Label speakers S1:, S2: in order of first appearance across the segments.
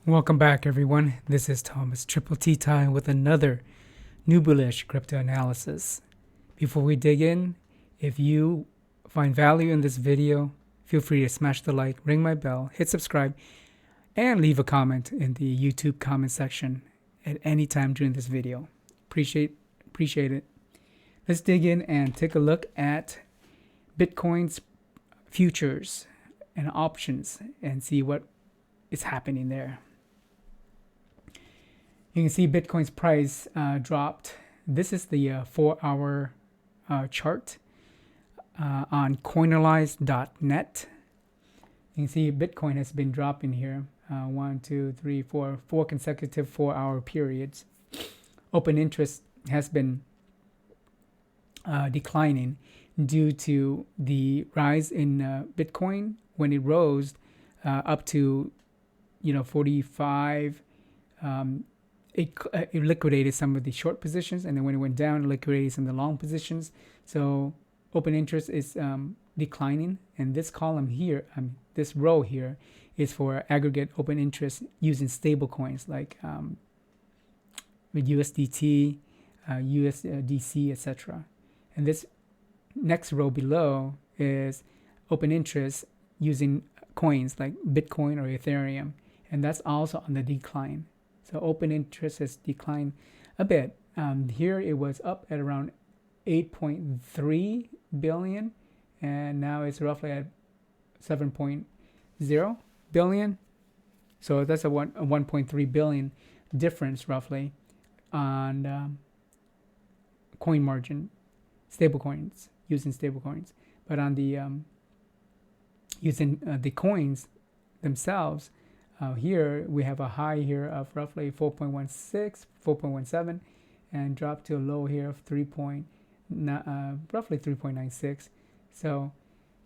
S1: Welcome back, everyone. This is Thomas Triple T Time with another new bullish crypto analysis. Before we dig in, if you find value in this video, feel free to smash the like, ring my bell, hit subscribe, and leave a comment in the YouTube comment section at any time during this video. Appreciate it. Let's dig in and take a look at Bitcoin's futures and options and see what is happening there. You can see Bitcoin's price dropped. This is the 4-hour chart on coinalyze.net. You can see Bitcoin has been dropping here. 4 consecutive 4-hour periods. Open interest has been declining due to the rise in Bitcoin when it rose up to 45. It liquidated some of the short positions, and then when it went down, it liquidated some of the long positions. So open interest is declining, and this column here, this row here, is for aggregate open interest using stable coins like with USDT, USDC, etc. And this next row below is open interest using coins like Bitcoin or Ethereum, and that's also on the decline. So open interest has declined a bit. Here it was up at around 8.3 billion, and now it's roughly at 7.0 billion. So that's a 1.3 billion difference roughly on coin margin, stable coins, using stable coins. But on the using the coins themselves, here we have a high here of roughly 4.16, 4.17, and drop to a low here of roughly 3.96. So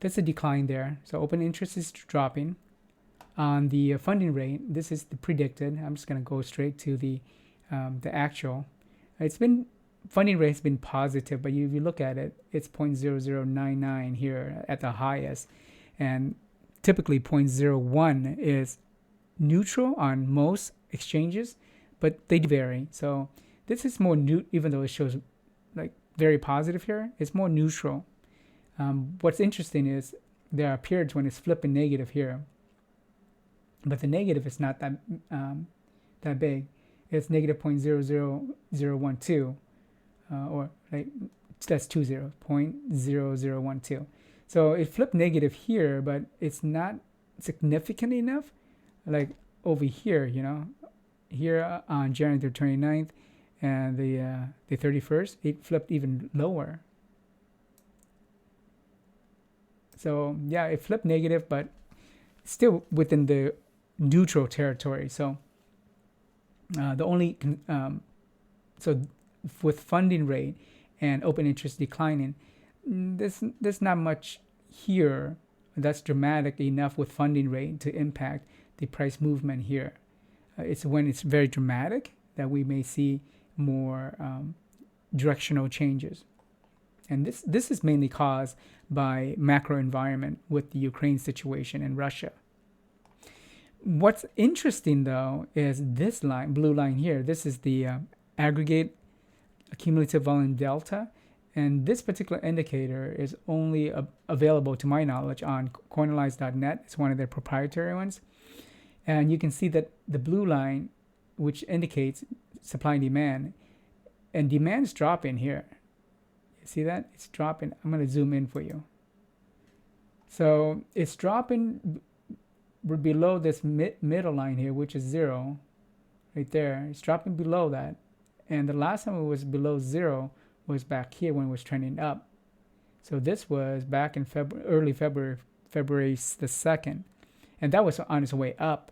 S1: that's a decline there. So open interest is dropping. On the funding rate, this is the predicted. I'm just going to go straight to the actual. Funding rate has been positive, but if you look at it, it's 0.0099 here at the highest, and typically 0.01 is neutral on most exchanges, but they vary. So this is more new, even though it shows like very positive here, it's more neutral. What's interesting is there are periods when it's flipping negative here, but the negative is not that big. It's negative 0.00012, or like that's 0.0012. So it flipped negative here, but it's not significant enough. Like over here, here on January the 29th and the 31st, it flipped even lower. So yeah, it flipped negative, but still within the neutral territory. So the only so with funding rate and open interest declining, there's not much here that's dramatic enough with funding rate to impact the price movement here. It's when it's very dramatic that we may see more directional changes. And this is mainly caused by macro environment with the Ukraine situation and Russia. What's interesting though is this line, blue line here. This is the aggregate cumulative volume delta. And this particular indicator is only available, to my knowledge, on coinalyze.net. It's one of their proprietary ones. And you can see that the blue line, which indicates supply and demand is dropping here. You see that? It's dropping. I'm going to zoom in for you. So it's dropping below this middle line here, which is 0, right there. It's dropping below that. And the last time it was below 0 was back here when it was trending up. So this was back in early February the 2nd. And that was on its way up,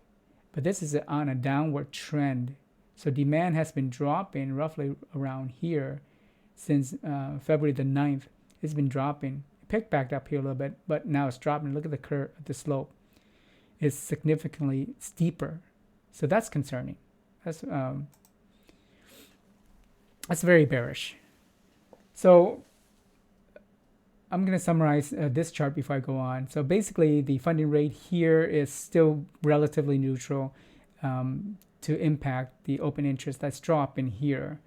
S1: but this is on a downward trend. So demand has been dropping roughly around here since February the 9th. It's been dropping. It picked back up here a little bit, but now it's dropping. Look at the curve, the slope. It's significantly steeper. So that's concerning. That's very bearish. So I'm going to summarize this chart before I go on. So basically, the funding rate here is still relatively neutral. to impact the open interest that's dropping here.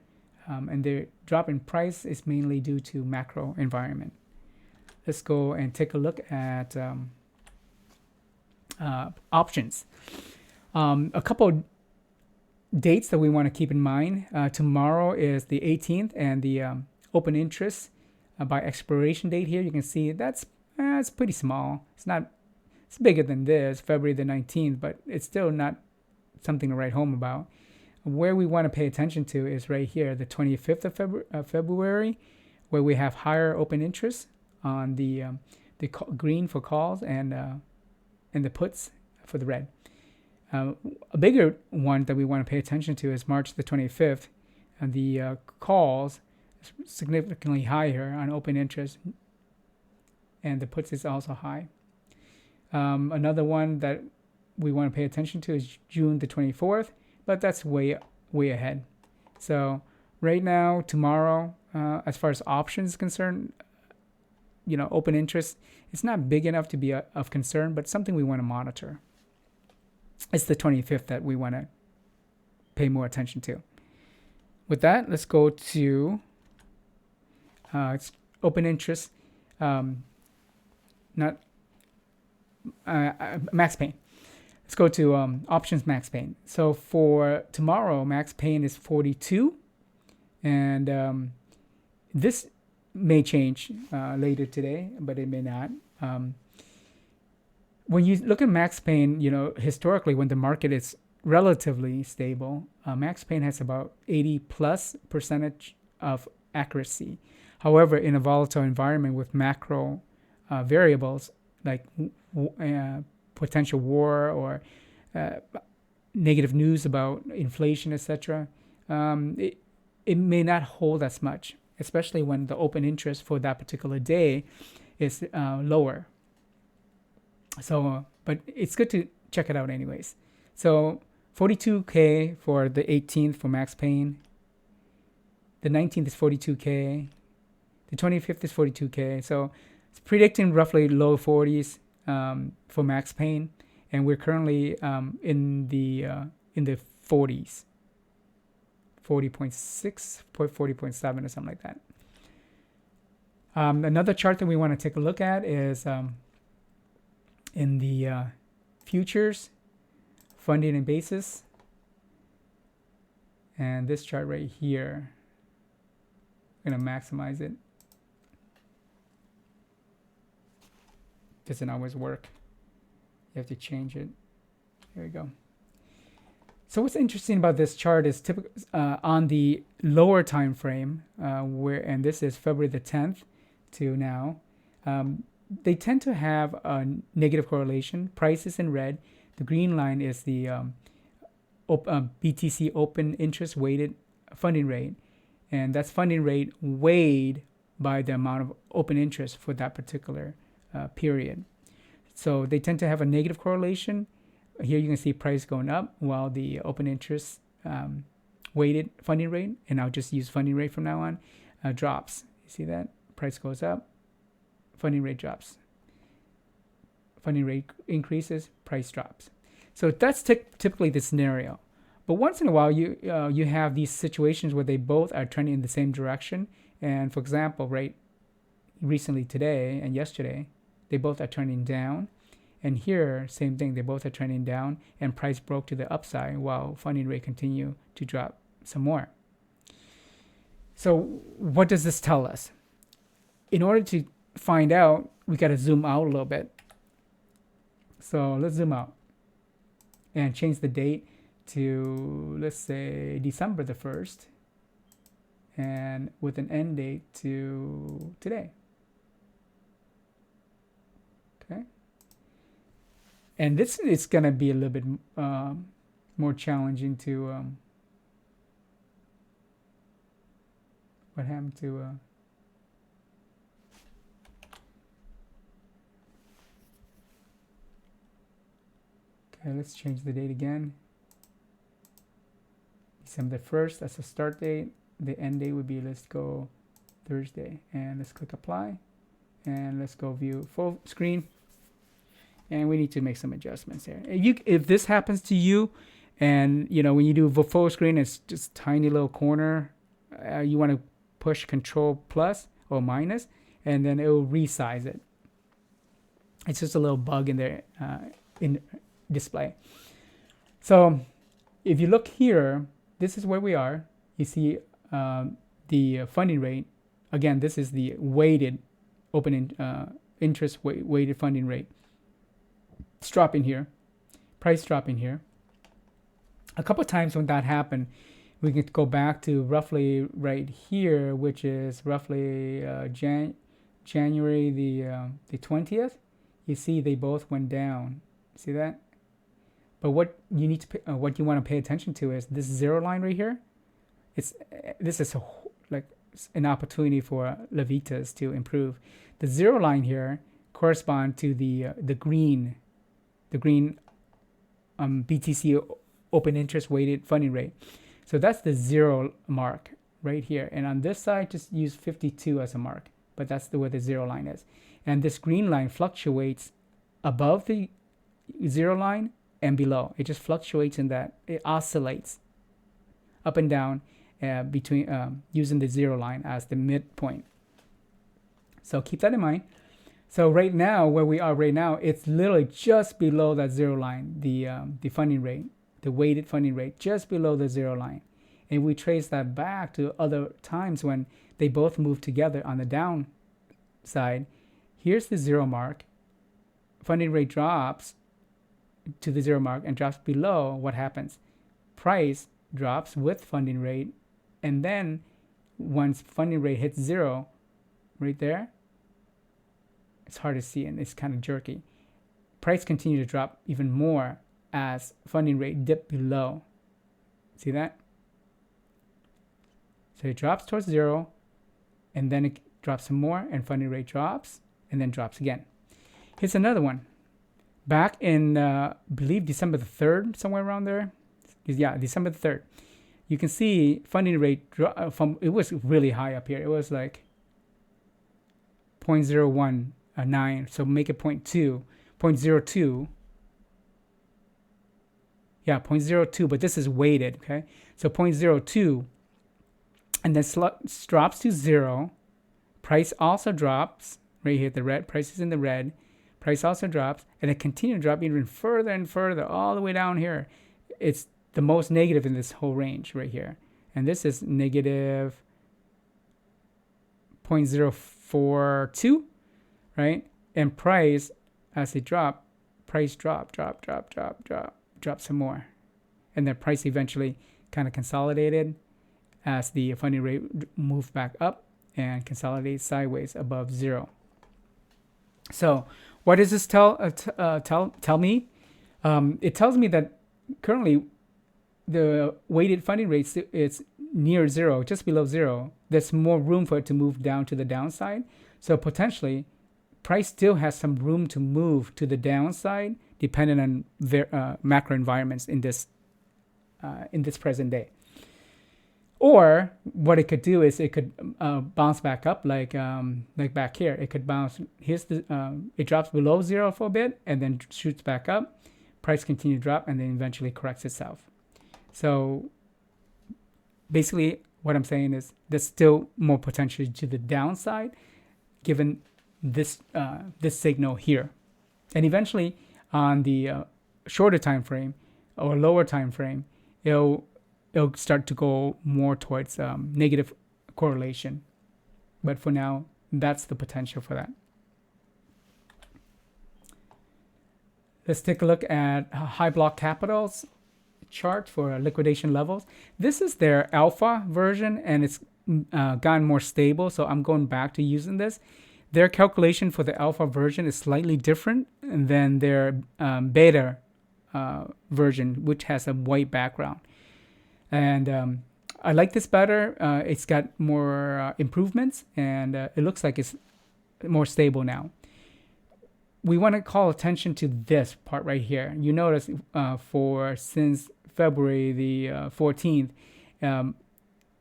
S1: And the drop in price is mainly due to macro environment. Let's go and take a look at options. A couple dates that we want to keep in mind. Tomorrow is the 18th, and the open interest by expiration date here, you can see that's it's pretty small. It's bigger than this, February the 19th, but it's still not something to write home about. Where we want to pay attention to is right here, the 25th of February, where we have higher open interest on the green for calls and the puts for the red. A bigger one that we want to pay attention to is March the 25th, and the calls is significantly higher on open interest, and the puts is also high. Another one that we want to pay attention to is June the 24th, but that's way ahead. So right now, tomorrow, as far as options is concerned, open interest, it's not big enough to be of concern, but something we want to monitor. It's the 25th that we want to pay more attention to. With that, let's go to it's open interest, not max pain. Let's go to options max pain. So for tomorrow, max pain is 42, and this may change later today, but it may not. When you look at max pain, historically, when the market is relatively stable, max pain has about 80+% of accuracy. However, in a volatile environment with macro variables like potential war or negative news about inflation, etc., it may not hold as much, especially when the open interest for that particular day is lower. So, but it's good to check it out anyways. So 42K for the 18th for max pain. The 19th is 42K. The 25th is 42K. So it's predicting roughly low 40s for max pain, and we're currently in the 40s, 40.6, 40.7 or something like that. Another chart that we want to take a look at is in the futures, funding and basis, and this chart right here. I'm going to maximize it. Doesn't always work. You have to change it. There we go. So what's interesting about this chart is on the lower time frame, and this is February the 10th to now, they tend to have a negative correlation. Price is in red. The green line is the BTC open interest weighted funding rate, and that's funding rate weighed by the amount of open interest for that particular period. So they tend to have a negative correlation. Here you can see price going up while the open interest weighted funding rate, and I'll just use funding rate from now on, drops. You see that? Price goes up, funding rate drops. Funding rate increases, price drops. So that's typically the scenario. But once in a while, you have these situations where they both are trending in the same direction. And for example, right, recently today and yesterday, they both are trending down. And here, same thing, they both are trending down, and price broke to the upside while funding rate continue to drop some more. So what does this tell us? In order to find out, we got to zoom out a little bit. So let's zoom out and change the date to, let's say, December the 1st, and with an end date to today. Okay. And this is going to be a little bit more challenging to what happened to okay, let's change the date again. December 1st, that's the start date. The end date would be, let's go Thursday, and let's click apply, and let's go view full screen. And we need to make some adjustments here. If this happens to you And when you do full screen, it's just tiny little corner. You want to push Control plus or minus, and then it will resize it. It's just a little bug in there in display. So if you look here, this is where we are. You see the funding rate. Again, this is the weighted open interest weighted funding rate. It's dropping here. Price dropping here. A couple of times when that happened, we can go back to roughly right here, which is roughly January the 20th. You see they both went down. See that? But what you need to what you want to pay attention to is this zero line right here. This is like an opportunity for Levitas to improve. The zero line here corresponds to the green BTC open interest weighted funding rate. So that's the zero mark right here. And on this side, just use 52 as a mark. But that's where the zero line is. And this green line fluctuates above the zero line and below. It just fluctuates in that. It oscillates up and down between using the zero line as the midpoint. So keep that in mind. So right now, where we are right now, it's literally just below that zero line, the funding rate, the weighted funding rate, just below the zero line. And we trace that back to other times when they both move together on the down side. Here's the zero mark. Funding rate drops to the zero mark and drops below. What happens? Price drops with funding rate. And then once funding rate hits zero, right there, it's hard to see and it's kind of jerky. Price continue to drop even more as funding rate dip below. See that? So it drops towards zero, and then it drops some more, and funding rate drops, and then drops again. Here's another one. Back in, I believe, December the 3rd, somewhere around there. Yeah, December the 3rd. You can see funding rate it was really high up here. It was like 0.019, so make it 0.02. Yeah, 0.02, but this is weighted, okay? So 0.02, and then drops to zero. Price also drops, right here, the red, price is in the red. Price also drops, and it continues to drop even further and further, all the way down here. It's the most negative in this whole range right here. And this is negative 0.042, right? And price, as it drop, price drop some more. And then price eventually kind of consolidated as the funding rate moved back up and consolidated sideways above zero. So what does this tell me? It tells me that currently the weighted funding rate is near zero, just below zero. There's more room for it to move down to the downside. So potentially, price still has some room to move to the downside, depending on macro environments in this present day. Or what it could do is it could bounce back up like back here. It could bounce. It drops below zero for a bit and then shoots back up. Price continue to drop and then eventually corrects itself. So basically, what I'm saying is there's still more potential to the downside, given this signal here, and eventually on the shorter time frame or lower time frame, it'll start to go more towards negative correlation. But for now, that's the potential for that. Let's take a look at high block capitals chart for liquidation levels. This is their alpha version, and it's gotten more stable, so I'm going back to using this. Their calculation for the alpha version is slightly different than their beta version, which has a white background. And I like this better. It's got more improvements, and it looks like it's more stable now. We want to call attention to this part right here. You notice since February the 14th,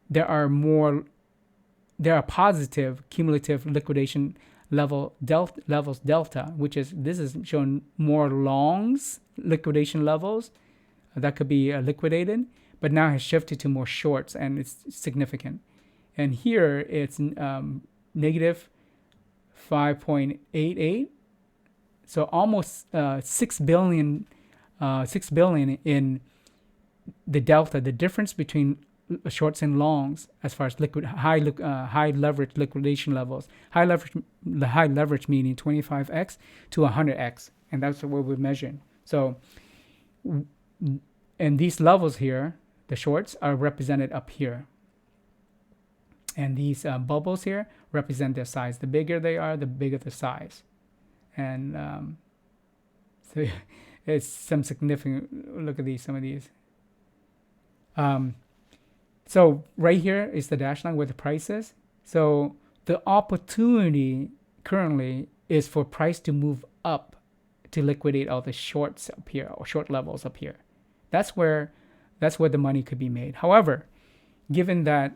S1: there are positive cumulative liquidation levels delta, which is this is showing more longs liquidation levels that could be liquidated, but now has shifted to more shorts, and it's significant. And here it's negative 5.88, so almost 6 billion in the delta, the difference between shorts and longs as far as high leverage liquidation levels. High leverage meaning 25x to 100x, and that's what we're measuring. So, and these levels here, the shorts, are represented up here. And these bubbles here represent their size. The bigger they are, the bigger the size. And so it's some significant, look at these, some of these. So right here is the dash line where the price is. So the opportunity currently is for price to move up to liquidate all the shorts up here, or short levels up here. That's where the money could be made. However, given that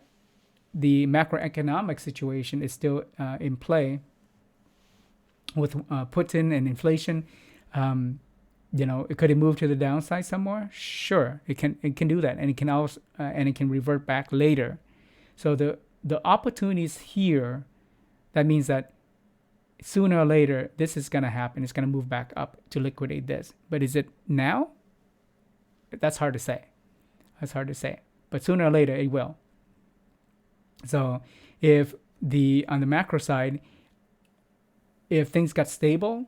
S1: the macroeconomic situation is still in play with Putin and inflation, could it move to the downside some more? Sure, it can do that, and it can also and it can revert back later. So the opportunities here, that means that sooner or later this is going to happen. It's going to move back up to liquidate this. But is it now? That's hard to say. But sooner or later it will. So if on the macro side, if things got stable,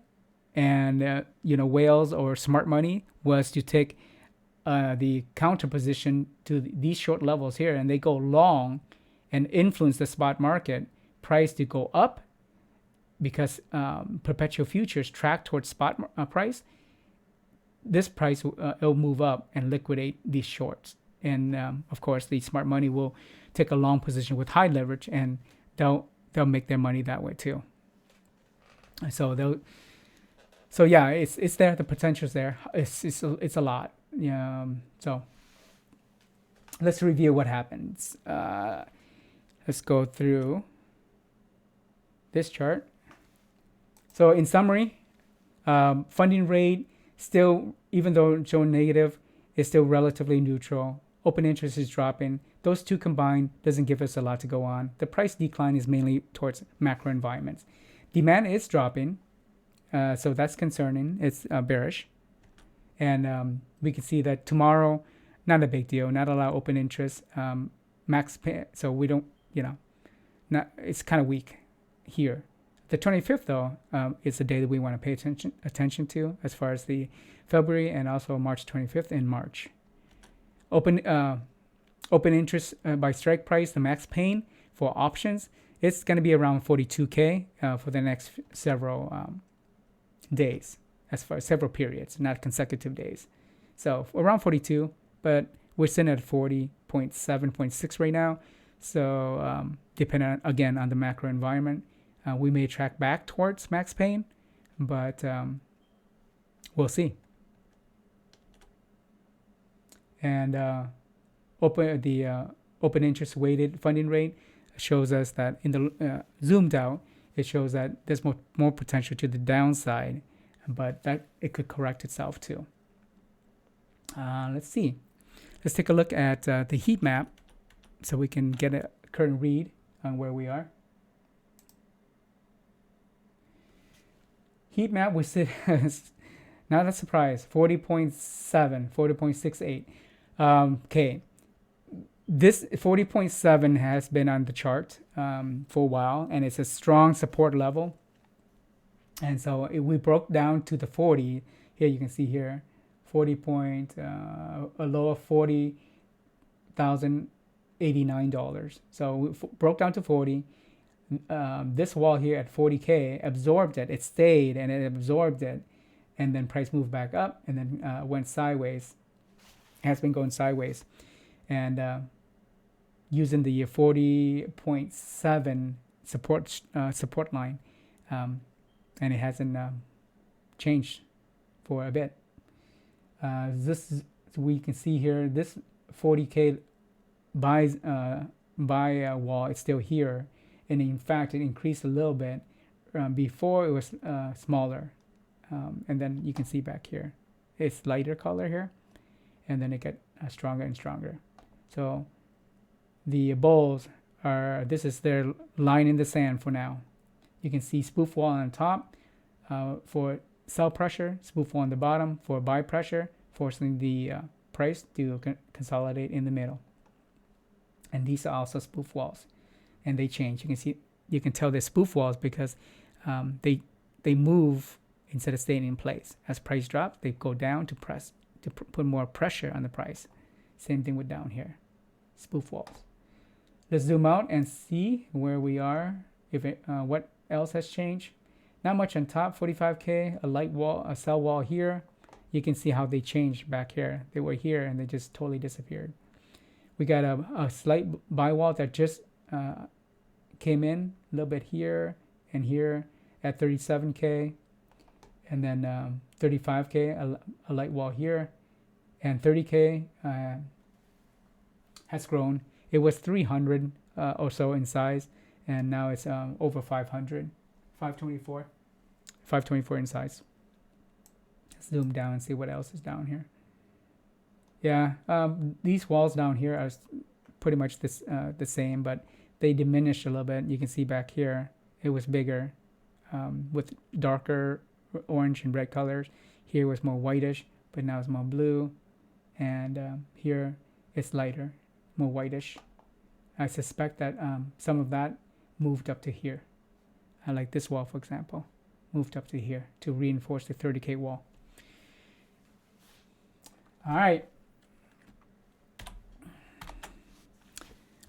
S1: and whales or smart money was to take the counter position to these short levels here, and they go long and influence the spot market price to go up, because perpetual futures track towards spot price, this price will move up and liquidate these shorts. And of course, the smart money will take a long position with high leverage, and they'll make their money that way too. So yeah, it's there. The potential's there. It's a lot. So let's review what happens. Let's go through this chart. So in summary, funding rate still, even though showing negative, is still relatively neutral. Open interest is dropping. Those two combined doesn't give us a lot to go on. The price decline is mainly towards macro environments. Demand is dropping, so that's concerning. It's bearish. And we can see that tomorrow, not a big deal, not a lot of open interest. Max pay, so we don't, it's kind of weak here. The 25th, though, is the day that we want to pay attention to as far as the February, and also March 25th in March. Open interest by strike price, the max pain for options, it's going to be around 42K for the next several days, as far as several periods, not consecutive days. So around 42, but we're sitting at 40.7, 0.6 right now. So depending on, again, on the macro environment, we may track back towards max pain, but we'll see. And open interest weighted funding rate shows us that in the zoomed out, it shows that there's more potential to the downside, but that it could correct itself too. Let's see. Let's take a look at the heat map so we can get a current read on where we are. Heat map, we sit, not a surprise, 40.7, 40.68. Okay, this 40.7 has been on the chart for a while, and it's a strong support level. And so we broke down to the 40. Here you can see here, 40 point, a low of $40,089. So we broke down to 40. This wall here at 40K absorbed it. It stayed and it absorbed it, and then price moved back up, and then went sideways. Has been going sideways, and using the 40.7 support line, and it hasn't changed for a bit. We can see here this 40K buy wall is still here, and in fact it increased a little bit. Before it was smaller, and then you can see back here it's lighter color here, and then it get stronger and stronger. So the bulls are, this is their line in the sand for now. You can see spoof wall on top for sell pressure, spoof wall on the bottom for buy pressure, forcing the price to consolidate in the middle. And these are also spoof walls, and they change. You can see, you can tell they're spoof walls because they move instead of staying in place. As price drops, they go down to press to put more pressure on the price. Same thing with down here, spoof walls. Let's zoom out and see where we are. If it, what else has changed? Not much on top. 45K, a light wall, a sell wall here. You can see how they changed back here. They were here and they just totally disappeared. We got a slight buy wall that just came in a little bit here and here at 37K, and then 35K, a light wall here, and 30K has grown. It was 300 or so in size, and now it's over 500, 524 in size. Let's zoom down and see what else is down here. Yeah, these walls down here are pretty much this the same, but they diminished a little bit. You can see back here it was bigger with darker orange and red colors. Here was more whitish, but now it's more blue, and here it's lighter, more whitish. I suspect that some of that moved up to here. Like this wall, for example, moved up to here to reinforce the 30K wall. All right.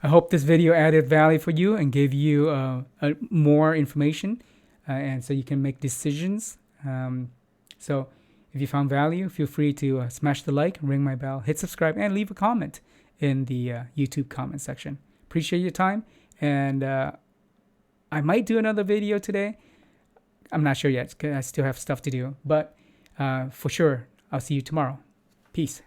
S1: I hope this video added value for you and gave you more information, and so you can make decisions. So if you found value, feel free to smash the like, ring my bell, hit subscribe, and leave a comment in the YouTube comment section. Appreciate your time, and I might do another video today. I'm not sure yet, because I still have stuff to do, but for sure, I'll see you tomorrow. Peace.